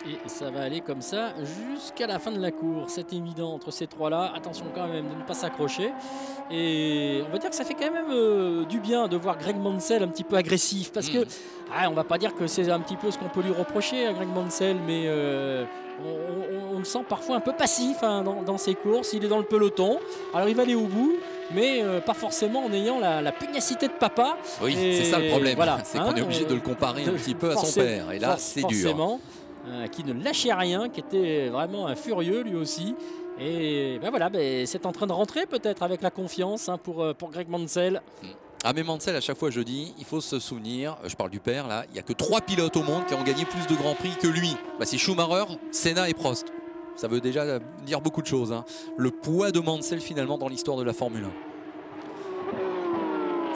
Et ça va aller comme ça jusqu'à la fin de la course. C'est évident entre ces trois-là. Attention quand même de ne pas s'accrocher. Et on va dire que ça fait quand même du bien de voir Greg Mansell un petit peu agressif. Parce que, on va pas dire que c'est un petit peu ce qu'on peut lui reprocher à Greg Mansell, mais on le sent parfois un peu passif dans ses courses. Il est dans le peloton. Alors il va aller au bout, mais pas forcément en ayant la pugnacité de papa. Oui, c'est ça le problème. Voilà, c'est qu'on est obligé de le comparer un petit peu à son père. Et là, c'est dur. Forcément. Qui ne lâchait rien, qui était vraiment un furieux lui aussi. Et ben voilà, c'est en train de rentrer peut-être avec la confiance pour Greg Mansell. Ah mais Mansell, à chaque fois je dis, il faut se souvenir, je parle du père là, il n'y a que 3 pilotes au monde qui ont gagné plus de grands prix que lui. Bah, c'est Schumacher, Senna et Prost. Ça veut déjà dire beaucoup de choses. Le poids de Mansell finalement dans l'histoire de la Formule 1.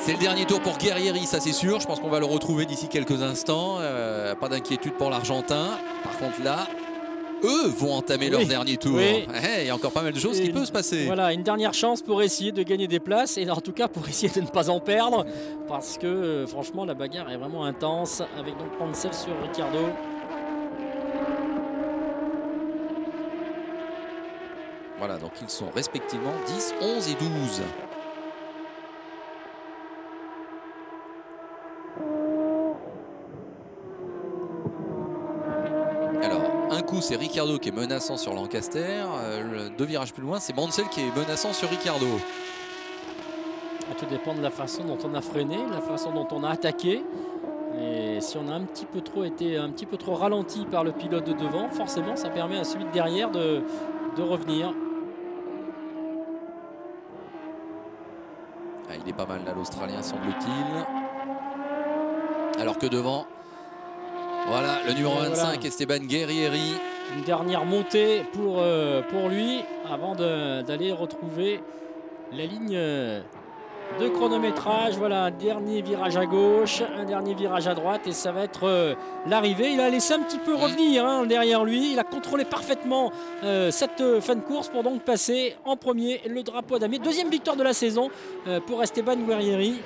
C'est le dernier tour pour Guerrieri, ça c'est sûr. Je pense qu'on va le retrouver d'ici quelques instants. Pas d'inquiétude pour l'Argentin. Par contre là, eux vont entamer leur dernier tour. Oui. Il y a encore pas mal de choses qui peuvent se passer. Voilà, une dernière chance pour essayer de gagner des places. Et en tout cas pour essayer de ne pas en perdre. Parce que franchement la bagarre est vraiment intense. Avec donc Mansell sur Ricciardo. Voilà, donc ils sont respectivement 10, 11 et 12. Un coup c'est Ricciardo qui est menaçant sur Lancaster, 2 virages plus loin c'est Mansell qui est menaçant sur Ricciardo. Tout dépend de la façon dont on a freiné, la façon dont on a attaqué. Et si on a été un petit peu trop ralenti par le pilote de devant, forcément ça permet à celui de derrière de revenir. Il est pas mal là l'Australien semble-t-il. Alors que devant, voilà, le numéro 25, Esteban Guerrieri. Une dernière montée pour lui avant d'aller retrouver la ligne de chronométrage. Voilà, un dernier virage à gauche, un dernier virage à droite et ça va être l'arrivée. Il a laissé un petit peu revenir derrière lui. Il a contrôlé parfaitement cette fin de course pour donc passer en premier le drapeau damier. Deuxième victoire de la saison pour Esteban Guerrieri.